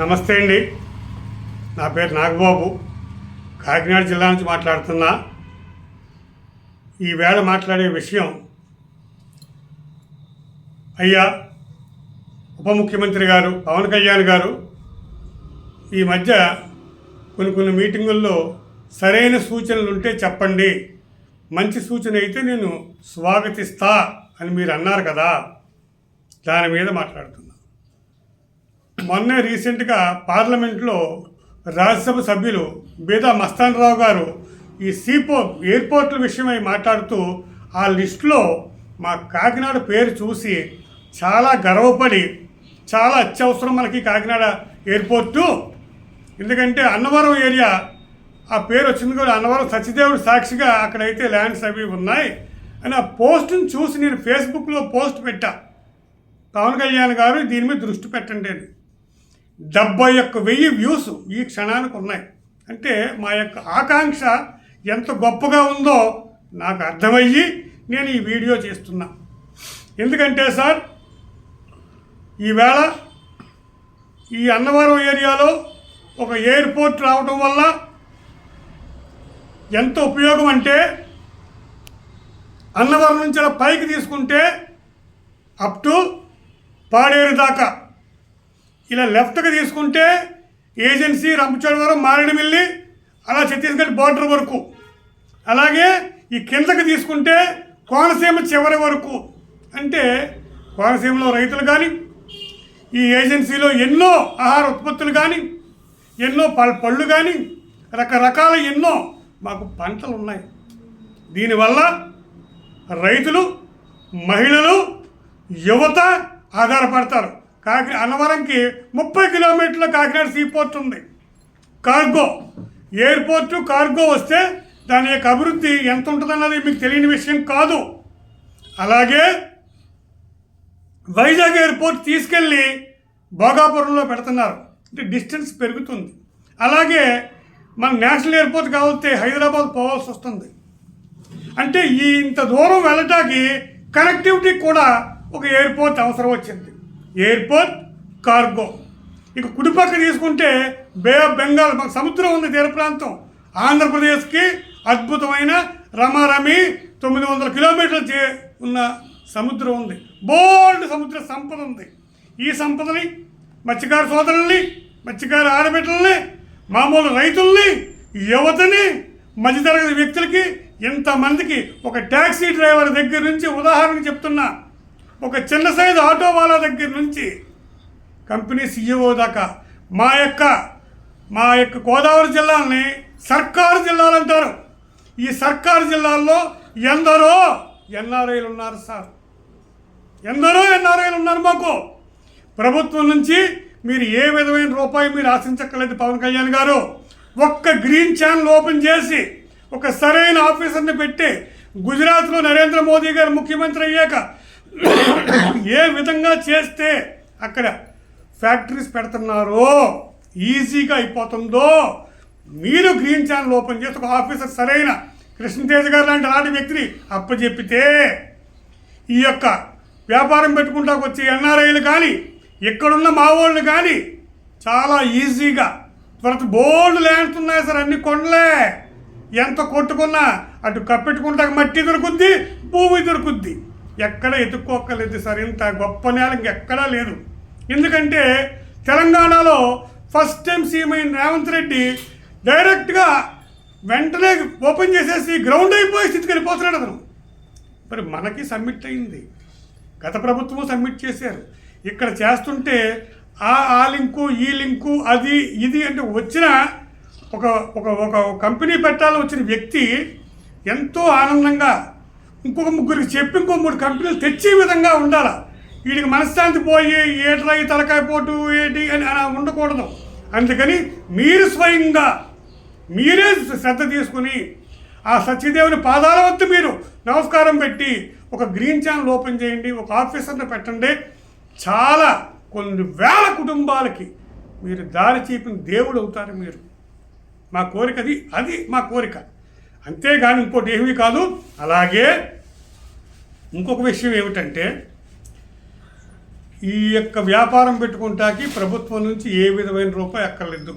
నమస్తే అండి. నా పేరు నాగబాబు, కాకినాడ జిల్లా నుంచి మాట్లాడుతున్నా. ఈవేళ మాట్లాడే విషయం అయ్యా ఉప ముఖ్యమంత్రి గారు పవన్ కళ్యాణ్ గారు ఈ మధ్య కొన్ని మీటింగుల్లో సరైన సూచనలు ఉంటే చెప్పండి, మంచి సూచన అయితే నేను స్వాగతిస్తా అని మీరు అన్నారు కదా, దాని మీద మాట్లాడుతున్నా. మొన్నే రీసెంట్గా పార్లమెంట్లో రాజ్యసభ సభ్యులు బేదా మస్తాన్ రావు గారు ఈ ఎయిర్పోర్ట్ల విషయమై మాట్లాడుతూ ఆ లిస్టులో మా కాకినాడ పేరు చూసి చాలా గర్వపడి, చాలా అత్యవసరం మనకి కాకినాడ ఎయిర్పోర్టు, ఎందుకంటే అన్నవరం ఏరియా ఆ పేరు వచ్చింది కూడా, అన్నవరం సత్యదేవుడు సాక్షిగా అక్కడైతే ల్యాండ్స్ అవి ఉన్నాయి అని ఆ పోస్టును చూసి నేను ఫేస్బుక్లో పోస్ట్ పెట్టా. పవన్ కళ్యాణ్ గారు దీని మీద దృష్టి పెట్టండి అని. 71,000 వ్యూస్ ఈ క్షణానికి ఉన్నాయి. అంటే మా యొక్క ఆకాంక్ష ఎంత గొప్పగా ఉందో నాకు అర్థమయ్యి నేను ఈ వీడియో చేస్తున్నా. ఎందుకంటే సార్, ఈవేళ ఈ అన్నవరం ఏరియాలో ఒక ఎయిర్పోర్ట్ రావడం వల్ల ఎంత ఉపయోగం అంటే, అన్నవరం నుంచి అలా పైకి తీసుకుంటే అప్ టు పాడేరు దాకా, ఇలా లెఫ్ట్కి తీసుకుంటే ఏజెన్సీ, రంపచోడవరం, మారేడుమిల్లి, అలా ఛత్తీస్గఢ్ బార్డర్ వరకు, అలాగే ఈ కిందకి తీసుకుంటే కోనసీమ చివరి వరకు. అంటే కోనసీమలో రైతులు కానీ, ఈ ఏజెన్సీలో ఎన్నో ఆహార ఉత్పత్తులు కానీ, ఎన్నో పళ్ళు కానీ, రకరకాల ఎన్నో మాకు పంటలు ఉన్నాయి. దీనివల్ల రైతులు, మహిళలు, యువత ఆధారపడతారు. అన్నవరంకి 30 కిలోమీటర్ల కాకినాడ సీపోర్ట్ ఉంది. కార్గో ఎయిర్పోర్టు, కార్గో వస్తే దాని యొక్క అభివృద్ధి ఎంత ఉంటుందన్నది మీకు తెలియని విషయం కాదు. అలాగే వైజాగ్ ఎయిర్పోర్ట్ తీసుకెళ్ళి భోగాపురంలో పెడుతున్నారు, అంటే డిస్టెన్స్ పెరుగుతుంది. అలాగే మన నేషనల్ ఎయిర్పోర్ట్ కావాలంటే హైదరాబాద్ పోవాల్సి వస్తుంది. అంటే ఇంత దూరం వెళ్ళటానికి కనెక్టివిటీ కూడా ఒక ఎయిర్పోర్ట్ అవసరం వచ్చింది. Airport, cargo. ఇక కుడిపక్క తీసుకుంటే బే ఆఫ్ బెంగాల్, మాకు సముద్రం ఉంది, తీర ప్రాంతం. ఆంధ్రప్రదేశ్కి అద్భుతమైన రమారమి 900 కిలోమీటర్లు ఉన్న సముద్రం ఉంది. బోల్డ్ సముద్ర సంపద ఉంది. ఈ సంపదని మత్స్యకార సోదరుల్ని, మత్స్యకార ఆడబిడ్డల్ని, మామూలు రైతుల్ని, యువతని, మధ్యతరగతి వ్యక్తులకి, ఇంతమందికి, ఒక ట్యాక్సీ డ్రైవర్ దగ్గర నుంచి, ఉదాహరణకు చెప్తున్నా, ఒక చిన్న సైజు ఆటో వాళ్ళ దగ్గర నుంచి కంపెనీ CEO దాకా మా యొక్క గోదావరి జిల్లాలని సర్కారు జిల్లాలు అంటారు. ఈ సర్కారు జిల్లాల్లో ఎందరో ఎన్ఆర్ఐలు ఉన్నారు సార్, ఎందరో ఎన్ఆర్ఐలు ఉన్నారు. మాకు ప్రభుత్వం నుంచి మీరు ఏ విధమైన రూపాయి మీరు ఆశించక్కర్లేదు. పవన్ కళ్యాణ్ గారు ఒక్క గ్రీన్ ఛానల్ ఓపెన్ చేసి ఒక సరైన ఆఫీసర్ని పెట్టి, గుజరాత్లో నరేంద్ర మోదీ గారు ముఖ్యమంత్రి అయ్యాక ఏ విధంగా చేస్తే అక్కడ ఫ్యాక్టరీస్ పెడుతున్నారో, ఈజీగా అయిపోతుందో, మీరు గ్రీన్ ఛానల్ ఓపెన్ చేసి ఒక ఆఫీసర్ సరైన కృష్ణతేజ గారు లాంటి అలాంటి వ్యక్తిని అప్పచెప్పితే, ఈ యొక్క వ్యాపారం పెట్టుకుంటాకు వచ్చే ఎన్ఆర్ఐలు కానీ, ఇక్కడున్న మా వాళ్ళు కానీ చాలా ఈజీగా బోల్డ్ ల్యాండ్స్ ఉన్నాయి సార్, అన్ని కొండలే. ఎంత కొట్టుకున్నా అటు కప్పెట్టుకుంటాక మట్టి దొరుకుద్ది, భూమి దొరుకుద్ది, ఎక్కడ ఎత్తుక్కోక్కర్లేదు సార్. ఇంత గొప్ప నేల ఇంకెక్కడా లేదు. ఎందుకంటే తెలంగాణలో ఫస్ట్ టైం సీఎం అయిన రేవంత్ రెడ్డి డైరెక్ట్గా వెంటనే ఓపెన్ చేసేసి గ్రౌండ్ అయిపోయే స్థితికి వెళ్ళిపోతున్నాడు అతను. మరి మనకి సబ్మిట్ అయింది, గత ప్రభుత్వం సబ్మిట్ చేశారు. ఇక్కడ చేస్తుంటే ఆ లింకు, ఈ లింకు, అది ఇది అంటే వచ్చిన ఒక కంపెనీ పెట్టాలని వచ్చిన వ్యక్తి ఎంతో ఆనందంగా ఇంకొక ముగ్గురికి చెప్పి ఇంకో 3 కంపెనీలు తెచ్చే విధంగా ఉండాలి. వీడికి మనశ్శాంతి పోయి ఏట్రా ఈ తలకాయ పోటు ఏంటి అని అలా ఉండకూడదు. అందుకని మీరు స్వయంగా మీరే శ్రద్ధ తీసుకుని ఆ సత్యదేవుని పాదాల వద్ద మీరు నమస్కారం పెట్టి ఒక గ్రీన్ ఛానల్ ఓపెన్ చేయండి, ఒక ఆఫీసర్ని పెట్టండి. చాలా కొన్ని వేల కుటుంబాలకి మీరు దారి చూపిన దేవుడు అవుతారు మీరు. మా కోరిక అది మా కోరిక, అంతేగాని ఇంకోటి ఏమీ కాదు. అలాగే ఇంకొక విషయం ఏమిటంటే, ఈ యొక్క వ్యాపారం పెట్టుకుంటాకి ప్రభుత్వం నుంచి ఏ విధమైన రూపాయి అక్కర్లేదు.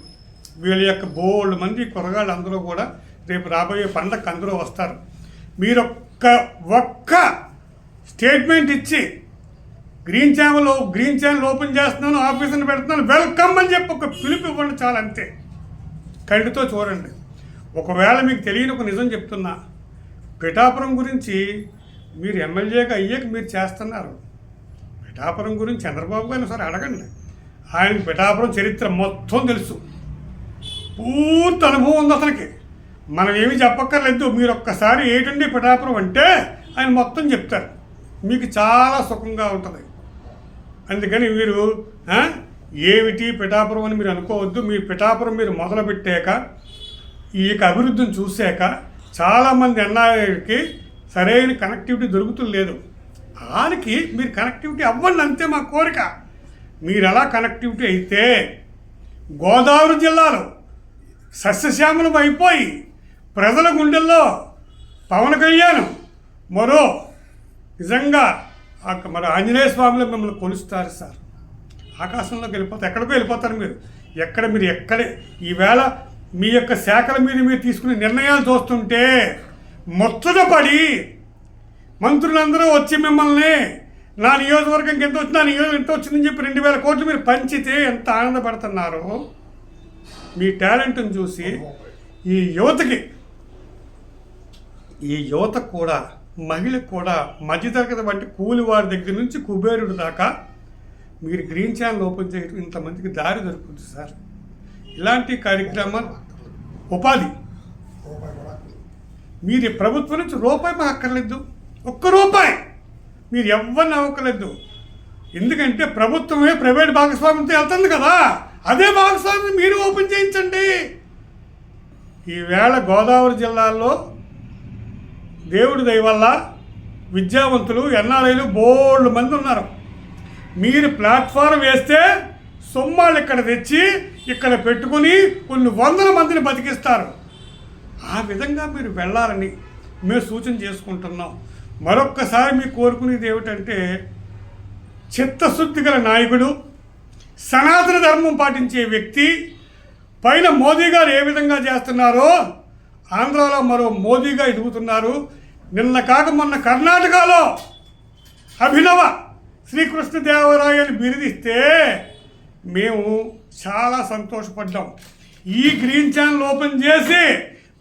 వీళ్ళ యొక్క బోల్డ్ మంది కూరగాయలు అందరూ కూడా రేపు రాబోయే పండగకు అందరూ వస్తారు. మీరు ఒక్క స్టేట్మెంట్ ఇచ్చి గ్రీన్ ఛానల్ ఓపెన్ చేస్తున్నాను, ఆఫీసుని పెడుతున్నాను, వెల్కమ్ అని చెప్పి ఒక పిలుపు ఇవ్వండి చాలు, అంతే. కంటితో చూడండి. ఒకవేళ మీకు తెలియని ఒక నిజం చెప్తున్నా, పిఠాపురం గురించి మీరు ఎమ్మెల్యేగా అయ్యాక మీరు చేస్తున్నారు. పిఠాపురం గురించి చంద్రబాబు గారిని ఒకసారి అడగండి. ఆయనకి పిఠాపురం చరిత్ర మొత్తం తెలుసు, పూర్తి అనుభవం ఉంది అతనికి. మనం ఏమీ చెప్పక్కర్లేదు. మీరు ఒక్కసారి ఏంటండి పిఠాపురం అంటే ఆయన మొత్తం చెప్తారు, మీకు చాలా సుఖంగా ఉంటుంది. అందుకని మీరు ఏమిటి పిఠాపురం అని మీరు అనుకోవద్దు. మీ పిఠాపురం మీరు మొదలుపెట్టాక ఈ యొక్క అభివృద్ధిని చూశాక చాలామంది ఎన్ఆర్ఐకి సరైన కనెక్టివిటీ దొరుకుతులేదు. దానికి మీరు కనెక్టివిటీ అవ్వండి, అంతే మా కోరిక. మీరు అలా కనెక్టివిటీ అయితే గోదావరి జిల్లాలో సస్యశ్యామలం అయిపోయి ప్రజల గుండెల్లో పవన్ కళ్యాణ్ మరో నిజంగా మరి ఆంజనేయ స్వామిలో మిమ్మల్ని కొలుస్తారు సార్. ఆకాశంలోకి వెళ్ళిపోతారు, ఎక్కడికో వెళ్ళిపోతారు మీరు. మీరు ఎక్కడే ఈవేళ మీ యొక్క శాఖల మీద మీరు తీసుకునే నిర్ణయాలు చూస్తుంటే ముచ్చటపడి మంత్రులందరూ వచ్చి మిమ్మల్ని నా నియోజకవర్గంకి ఎంత వచ్చింది, నా నియోజకవర్గం ఎంత వచ్చిందని చెప్పి 2000 కోట్లు మీరు పంచితే ఎంత ఆనందపడుతున్నారో. మీ టాలెంట్ని చూసి ఈ యువతకు కూడా, మహిళకు కూడా, మధ్యతరగతి వంటి కూలివారి దగ్గర నుంచి కుబేరుడు దాకా మీరు గ్రీన్ ఛానల్ ఓపెన్ చేయడం ఇంతమందికి దారి దొరుకుతుంది సార్. ఇలాంటి కార్యక్రమాలు ఉపాధి మీరు ప్రభుత్వం నుంచి రూపాయి మాకు అక్కర్లేదు, ఒక్క రూపాయి మీరు ఎవరిని అవ్వక్కర్లేదు. ఎందుకంటే ప్రభుత్వమే ప్రైవేట్ భాగస్వామ్యంతో వెళ్తుంది కదా, అదే భాగస్వామ్యం మీరు ఓపెన్ చేయించండి. ఈవేళ గోదావరి జిల్లాలో దేవుడి దయ వల్ల విద్యావంతులు ఎన్ఆర్ఐలు బోల్డ్ మంది ఉన్నారు. మీరు ప్లాట్ఫారం వేస్తే సొమ్మాళ్ళు ఇక్కడ తెచ్చి ఇక్కడ పెట్టుకుని కొన్ని వందల మందిని బతికిస్తారు. ఆ విధంగా మీరు వెళ్ళాలని మేము సూచన చేసుకుంటున్నాం. మరొక్కసారి మీకు కోరుకునేది ఏమిటంటే, చిత్తశుద్ధి గల నాయకుడు, సనాతన ధర్మం పాటించే వ్యక్తి, పైన మోదీ గారు ఏ విధంగా చేస్తున్నారో ఆంధ్రాలో మరో మోదీగా ఎదుగుతున్నారు. నిన్న కాక మొన్న కర్ణాటకలో అభినవ శ్రీకృష్ణదేవరాయని బిరుదిస్తే మేము చాలా సంతోషపడ్డాం. ఈ గ్రీన్ ఛానల్ ఓపెన్ చేసి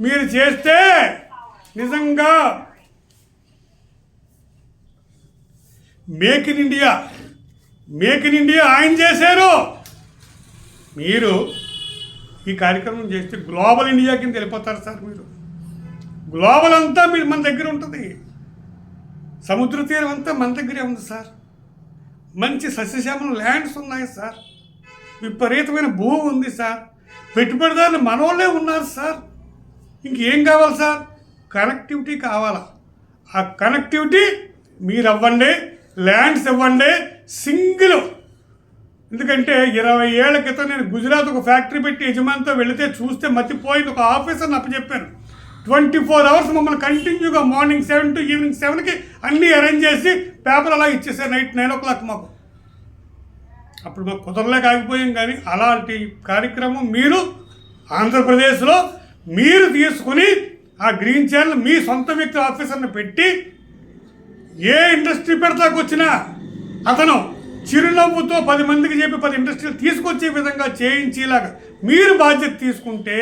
మీరు చేస్తే నిజంగా మేక్ ఇన్ ఇండియా ఆయన చేశారు. మీరు ఈ కార్యక్రమం చేస్తే గ్లోబల్ ఇండియా కింద వెళ్ళిపోతారు సార్. మీరు గ్లోబల్ అంతా మీరు మన దగ్గర ఉంటుంది. సముద్ర తీరం అంతా మన దగ్గరే ఉంది సార్. మంచి సస్యశ్యామల ల్యాండ్స్ ఉన్నాయి సార్. విపరీతమైన భూమి ఉంది సార్. పెట్టుబడిదారులు మనోళ్ళే ఉన్నారు సార్. ఇంకేం కావాలి సార్? కనెక్టివిటీ కావాలా? ఆ కనెక్టివిటీ మీరు అవ్వండి, ల్యాండ్స్ ఇవ్వండి సింగిల్. ఎందుకంటే 20 ఏళ్ల క్రితం నేను గుజరాత్ ఒక ఫ్యాక్టరీ పెట్టి యజమానితో వెళితే చూస్తే మర్చిపోయింది. ఒక ఆఫీసర్ని అప్పచెప్పాను. 24 hours మమ్మల్ని కంటిన్యూగా మార్నింగ్ 7 to ఈవినింగ్ 7కి అన్నీ అరేంజ్ చేసి పేపర్ అలా ఇచ్చేసారు నైట్ 9 o'clock మాకు. అప్పుడు మాకు కుదరలేక ఆగిపోయాం. కానీ అలాంటి కార్యక్రమం మీరు ఆంధ్రప్రదేశ్లో మీరు తీసుకుని ఆ గ్రీన్ ఛానల్ మీ సొంత వ్యక్తి ఆఫీసర్ని పెట్టి ఏ ఇండస్ట్రీ పెడతాకొచ్చినా అతను చిరునవ్వుతో 10 మందికి చెప్పి 10 ఇండస్ట్రీలు తీసుకొచ్చే విధంగా చేయించేలాగా మీరు బాధ్యత తీసుకుంటే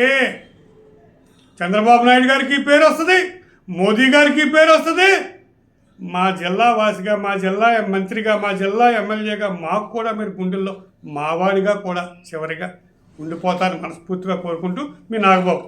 చంద్రబాబు నాయుడు గారికి పేరు వస్తుంది, మోదీ గారికి పేరు వస్తుంది. మా జిల్లా వాసిగా, మా జిల్లా మంత్రిగా, మా జిల్లా ఎమ్మెల్యేగా మాకు కూడా మీరు గుండెల్లో మావాడిగా కూడా చివరిగా ఉండిపోతారని మనస్ఫూర్తిగా కోరుకుంటూ మీ నాగబాబు.